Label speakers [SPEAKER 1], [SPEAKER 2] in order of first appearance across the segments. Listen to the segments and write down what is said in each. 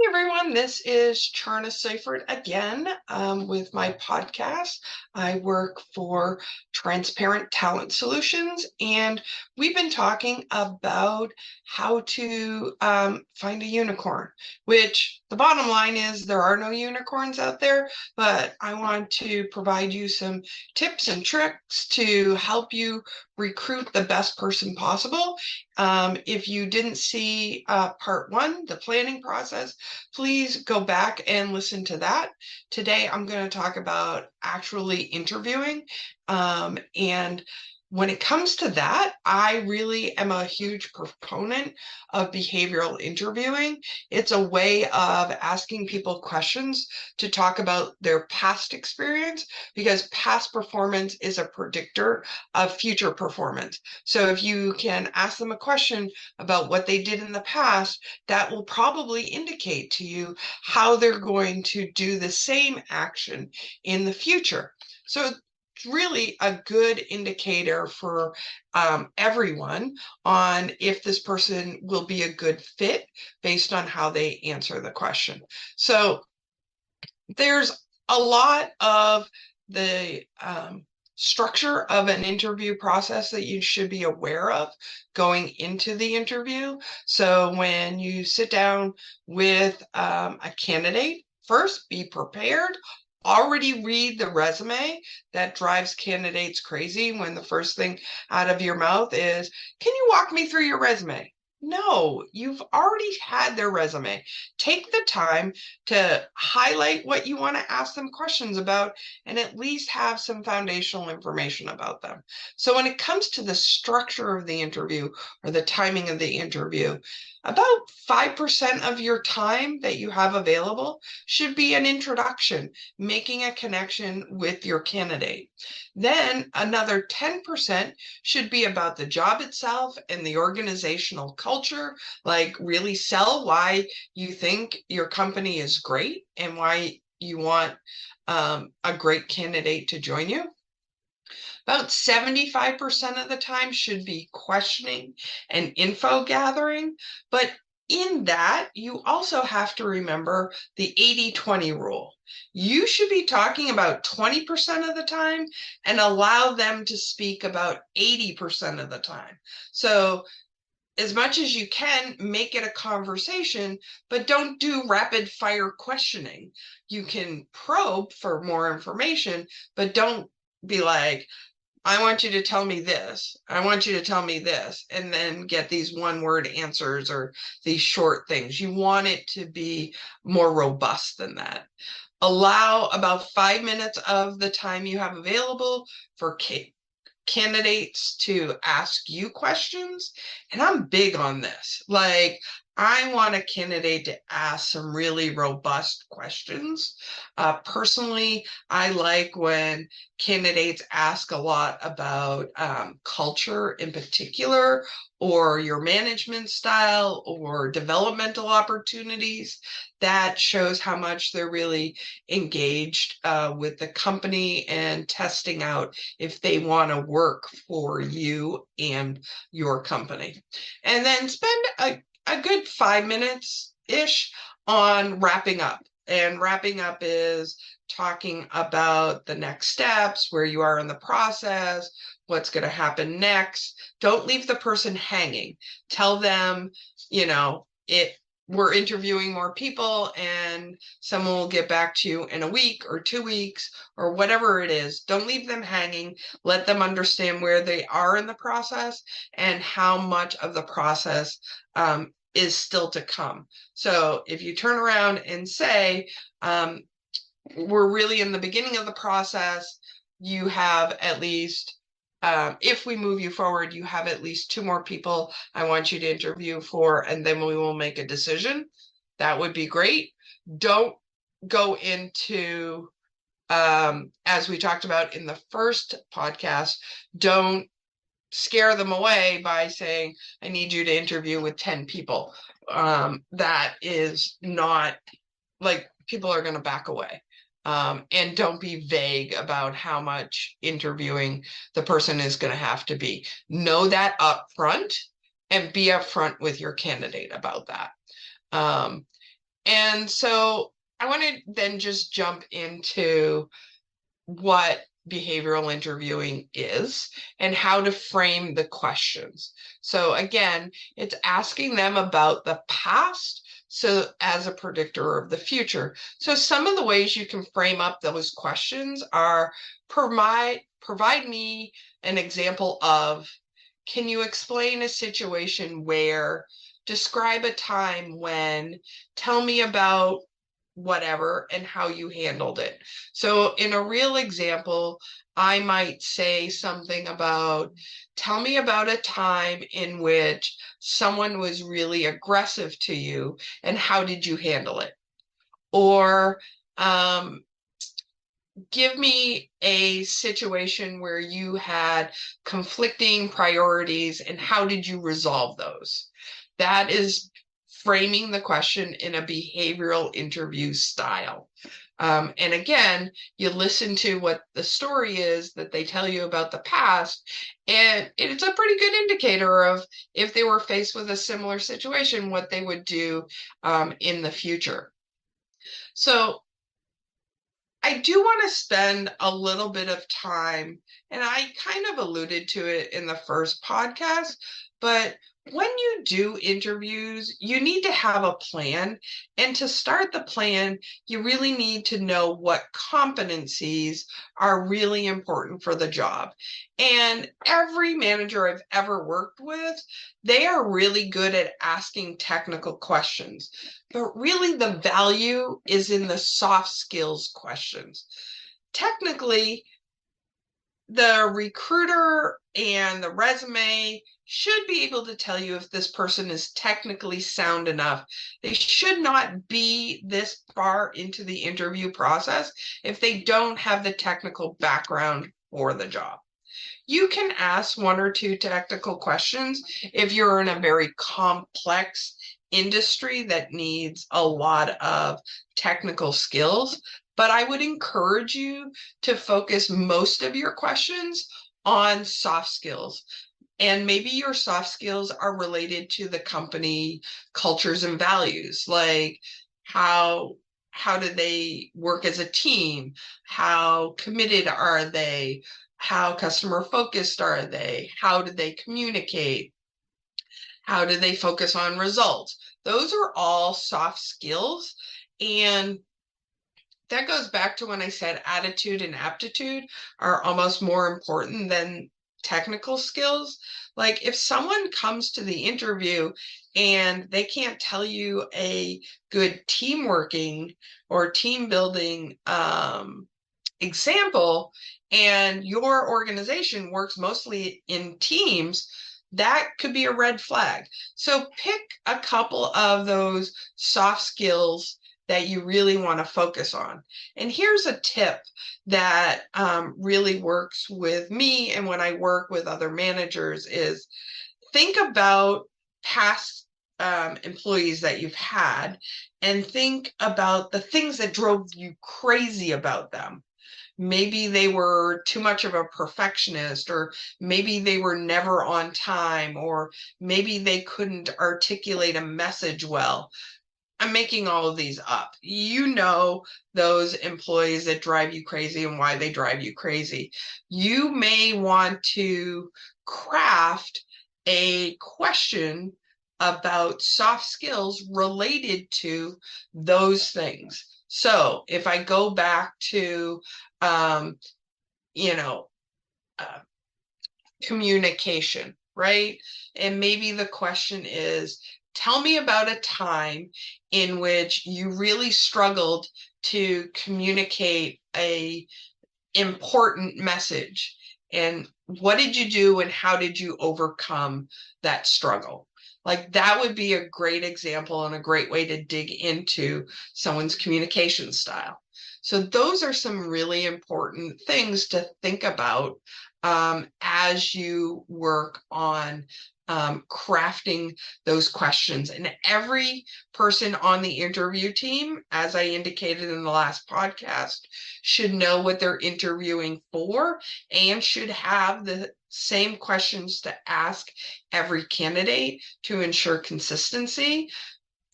[SPEAKER 1] Hey everyone, this is Charna Seifert again with my podcast. I work for Transparent Talent Solutions, and we've been talking about how to find a unicorn, which the bottom line is there are no unicorns out there, but I want to provide you some tips and tricks to help you recruit the best person possible. If you didn't see part one, the planning process, please go back and listen to that. Today, I'm going to talk about actually interviewing. And when it comes to that, I really am a huge proponent of behavioral interviewing. It's a way of asking people questions to talk about their past experience because past performance is a predictor of future performance. So if you can ask them a question about what they did in the past, that will probably indicate to you how they're going to do the same action in the future. So it's really a good indicator for everyone on if this person will be a good fit based on how they answer the question. So there's a lot of the structure of an interview process that you should be aware of going into the interview. So when you sit down with a candidate, first be prepared. Already read the resume. That drives candidates crazy when the first thing out of your mouth is, "Can you walk me through your resume?" No, you've already had their resume. Take the time to highlight what you want to ask them questions about and at least have some foundational information about them. So when it comes to the structure of the interview or the timing of the interview, about 5% of your time that you have available should be an introduction, making a connection with your candidate. Then another 10% should be about the job itself and the organizational culture, like really sell why you think your company is great and why you want a great candidate to join you. About 75% of the time should be questioning and info gathering, but in that, you also have to remember the 80-20 rule. You should be talking about 20% of the time and allow them to speak about 80% of the time. So as much as you can, make it a conversation, but don't do rapid fire questioning. You can probe for more information, but don't be like, "I want you to tell me this. I want you to tell me this," and then get these one-word answers or these short things. You want it to be more robust than that. Allow about 5 minutes of the time you have available for candidates to ask you questions. And I'm big on this. Like, I want a candidate to ask some really robust questions. Personally, I like when candidates ask a lot about culture in particular, or your management style, or developmental opportunities. That shows how much they're really engaged with the company and testing out if they want to work for you and your company. And then spend a good 5 minutes-ish on wrapping up. And wrapping up is talking about the next steps, where you are in the process, what's going to happen next. Don't leave the person hanging. Tell them, we're interviewing more people and someone will get back to you in a week or 2 weeks or whatever it is. Don't leave them hanging. Let them understand where they are in the process and how much of the process is still to come. So if you turn around and say, we're really in the beginning of the process, you have at least if we move you forward, you have at least 2 more people I want you to interview for, and then we will make a decision. That would be great. Don't go into, as we talked about in the first podcast, don't scare them away by saying, "I need you to interview with 10 people." That is not, like, people are going to back away. And don't be vague about how much interviewing the person is going to have to be. Know that up front and be upfront with your candidate about that. And so I want to then just jump into what behavioral interviewing is and how to frame the questions. So again, it's asking them about the past so as a predictor of the future. So some of the ways you can frame up those questions are provide me an example of, can you explain a situation where, describe a time when, tell me about whatever and how you handled it. So in a real example, I might say something about, tell me about a time in which someone was really aggressive to you and how did you handle it? Or give me a situation where you had conflicting priorities and how did you resolve those? That is framing the question in a behavioral interview style. And again, you listen to what the story is that they tell you about the past, and it's a pretty good indicator of if they were faced with a similar situation, what they would do in the future. So I do want to spend a little bit of time, and I kind of alluded to it in the first podcast, but when you do interviews, you need to have a plan. And to start the plan, you really need to know what competencies are really important for the job. And every manager I've ever worked with, they are really good at asking technical questions. But really, the value is in the soft skills questions. Technically, the recruiter and the resume should be able to tell you if this person is technically sound enough. They should not be this far into the interview process if they don't have the technical background for the job. You can ask one or two technical questions if you're in a very complex industry that needs a lot of technical skills, but I would encourage you to focus most of your questions on soft skills. And maybe your soft skills are related to the company cultures and values, like how do they work as a team? How committed are they? How customer focused are they? How do they communicate? How do they focus on results? Those are all soft skills. And that goes back to when I said attitude and aptitude are almost more important than technical skills. Like if someone comes to the interview and they can't tell you a good team working or team building example, and your organization works mostly in teams, that could be a red flag. So pick a couple of those soft skills that you really want to focus on. And here's a tip that really works with me and when I work with other managers is think about past employees that you've had and think about the things that drove you crazy about them. Maybe they were too much of a perfectionist, or maybe they were never on time, or maybe they couldn't articulate a message well. I'm making all of these up. You know those employees that drive you crazy and why they drive you crazy. You may want to craft a question about soft skills related to those things. So if I go back to, um, you know, uh, communication, right? And maybe the question is, tell me about a time in which you really struggled to communicate a important message. And what did you do and how did you overcome that struggle? Like that would be a great example and a great way to dig into someone's communication style. So those are some really important things to think about as you work on crafting those questions. And every person on the interview team, as I indicated in the last podcast, should know what they're interviewing for and should have the same questions to ask every candidate to ensure consistency.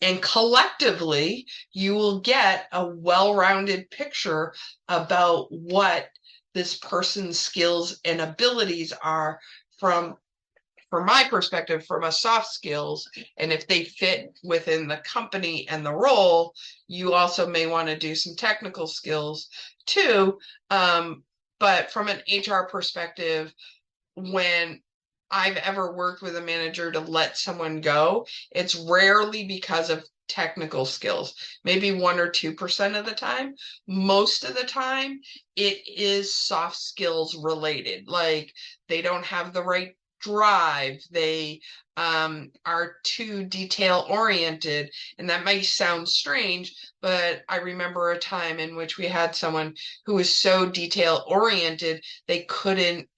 [SPEAKER 1] And collectively, you will get a well-rounded picture about what this person's skills and abilities are from my perspective, from a soft skills, and if they fit within the company and the role, you also may want to do some technical skills too. But from an HR perspective, when I've ever worked with a manager to let someone go, it's rarely because of technical skills, maybe 1 or 2% of the time. Most of the time, it is soft skills related, like they don't have the right drive, they are too detail oriented. And that might sound strange, but I remember a time in which we had someone who was so detail oriented, they couldn't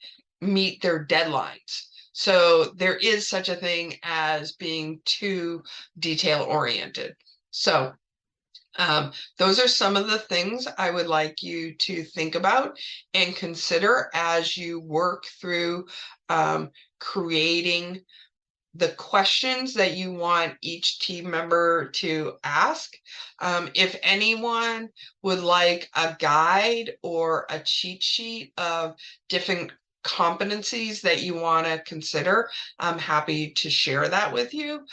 [SPEAKER 1] meet their deadlines. So there is such a thing as being too detail oriented. So those are some of the things I would like you to think about and consider as you work through creating the questions that you want each team member to ask. If anyone would like a guide or a cheat sheet of different competencies that you want to consider, I'm happy to share that with you.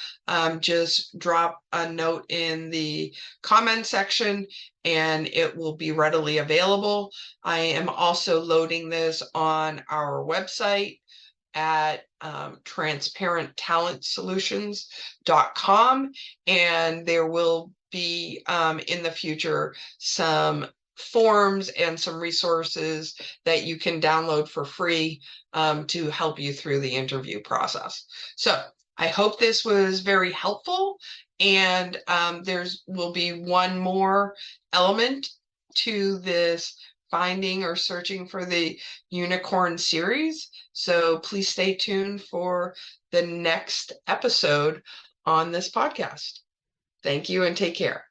[SPEAKER 1] Just drop a note in the comment section and it will be readily available. I am also loading this on our website at transparenttalengsolutions.com, and there will be in the future some forms and some resources that you can download for free to help you through the interview process. So I hope this was very helpful, and will be one more element to this finding or searching for the unicorn series. So please stay tuned for the next episode on this podcast. Thank you and take care.